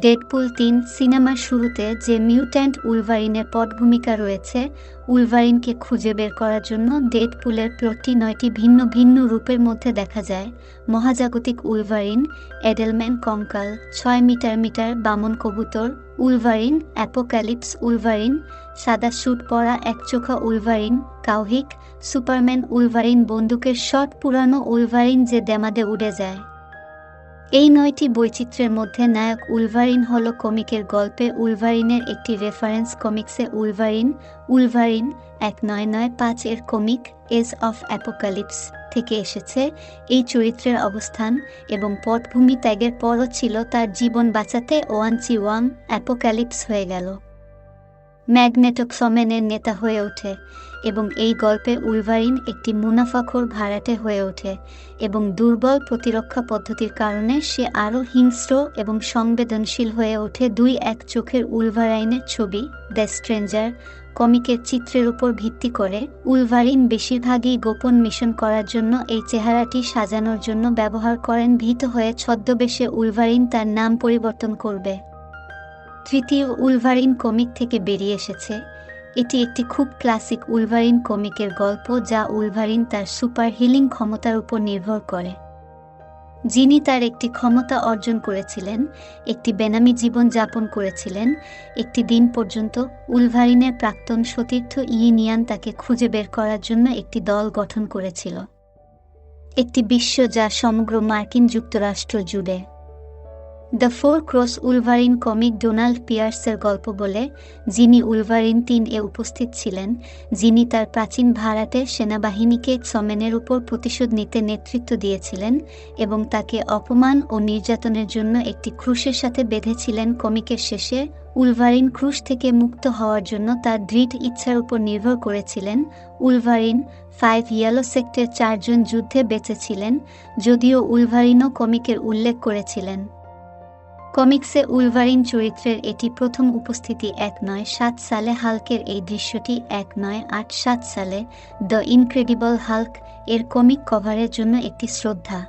Deadpool ৩ সিনেমার শুরুতে যে মিউট্যান্ট উলভারিনের পটভূমিকা রয়েছে, উলভারিনকে খুঁজে বের করার জন্য ডেডপুলের প্লটটি ৯টি ভিন্ন ভিন্ন রূপের মধ্যে দেখা যায়। মহাজাগতিক উলভারিন, এডেলম্যান কঙ্কাল, ৬ মিটার বামন কবুতর উলভারিন, অ্যাপোক্যালিপস উলভারিন, সাদা স্যুট পরা একচোখা উলভারিন, কাউহিক, সুপারম্যান উলভারিন, বন্দুকের শট পুরানো উলভারিন যে দেমাদে উড়ে যায়। এই ৯টি বৈচিত্র্যের মধ্যে নায়ক উলভারিন হল কমিকের গল্পে উলভারিনের একটি রেফারেন্স। কমিক্সে উলভারিন ১৯৯৫ এর কমিক এজ অফ অ্যাপোক্যালিপস থেকে এসেছে। এই চরিত্রের অবস্থান এবং পটভূমি ত্যাগের পরও ছিল তার জীবন বাঁচাতে ওয়াং অ্যাপোক্যালিপস হয়ে গেল। ম্যাগনেটোক্সমেনের নেতা হয়ে ওঠে এবং এই গল্পে উলভারিন একটি মুনাফাখোর ভাড়াটে হয়ে ওঠে এবং দুর্বল প্রতিরক্ষা পদ্ধতির কারণে সে আরও হিংস্র এবং সংবেদনশীল হয়ে ওঠে। ২-১ চোখের উলভারাইনের ছবি দ্য স্ট্রেঞ্জার কমিকের চিত্রের উপর ভিত্তি করে উলভারিন বেশিরভাগই গোপন মিশন করার জন্য এই চেহারাটি সাজানোর জন্য ব্যবহার করেন। ভীত হয়ে ছদ্মবেশে উলভারিন তার নাম পরিবর্তন করবে। তৃতীয় উলভারিন কমিক থেকে বেরিয়ে এসেছে। এটি একটি খুব ক্লাসিক উলভারিন কমিকের গল্প যা উলভারিন তার সুপার হিলিং ক্ষমতার উপর নির্ভর করে। যিনি তার একটি ক্ষমতা অর্জন করেছিলেন, একটি বেনামি জীবন যাপন করেছিলেন। একটি দিন পর্যন্ত উলভারিনের প্রাক্তন সতীর্থ ইনিয়ান তাকে খুঁজে বের করার জন্য একটি দল গঠন করেছিল। একটি বিশ্ব যা সমগ্র মার্কিন যুক্তরাষ্ট্র জুড়ে। The 4 cross Wolverine comic Donald পিয়ার্সের গল্প বলে, যিনি উলভারিন ৩-এ উপস্থিত ছিলেন, যিনি তার প্রাচীন ভাড়াটে সেনাবাহিনীকে ক্সমেনের উপর প্রতিশোধ নিতে নেতৃত্ব দিয়েছিলেন এবং তাকে অপমান ও নির্যাতনের জন্য একটি ক্রুশের সাথে বেঁধেছিলেন। কমিকের শেষে উলভারিন ক্রুশ থেকে মুক্ত হওয়ার জন্য তার দৃঢ় ইচ্ছার উপর নির্ভর করেছিলেন। উলভারিন 5 ইয়েলো সেক্টর ৪ জন যুদ্ধে বেঁচেছিলেন, যদিও উলভারিনও কমিকের উল্লেখ করেছিলেন। কমিক্সে উলভারিন চরিত্রের এটি প্রথম উপস্থিতি। ১৯৭ সালে হাল্কের এই দৃশ্যটি ১৯৮৭ সালে দ্য ইনক্রেডিবল হাল্ক এর কমিক কভারের জন্য একটি শ্রদ্ধা।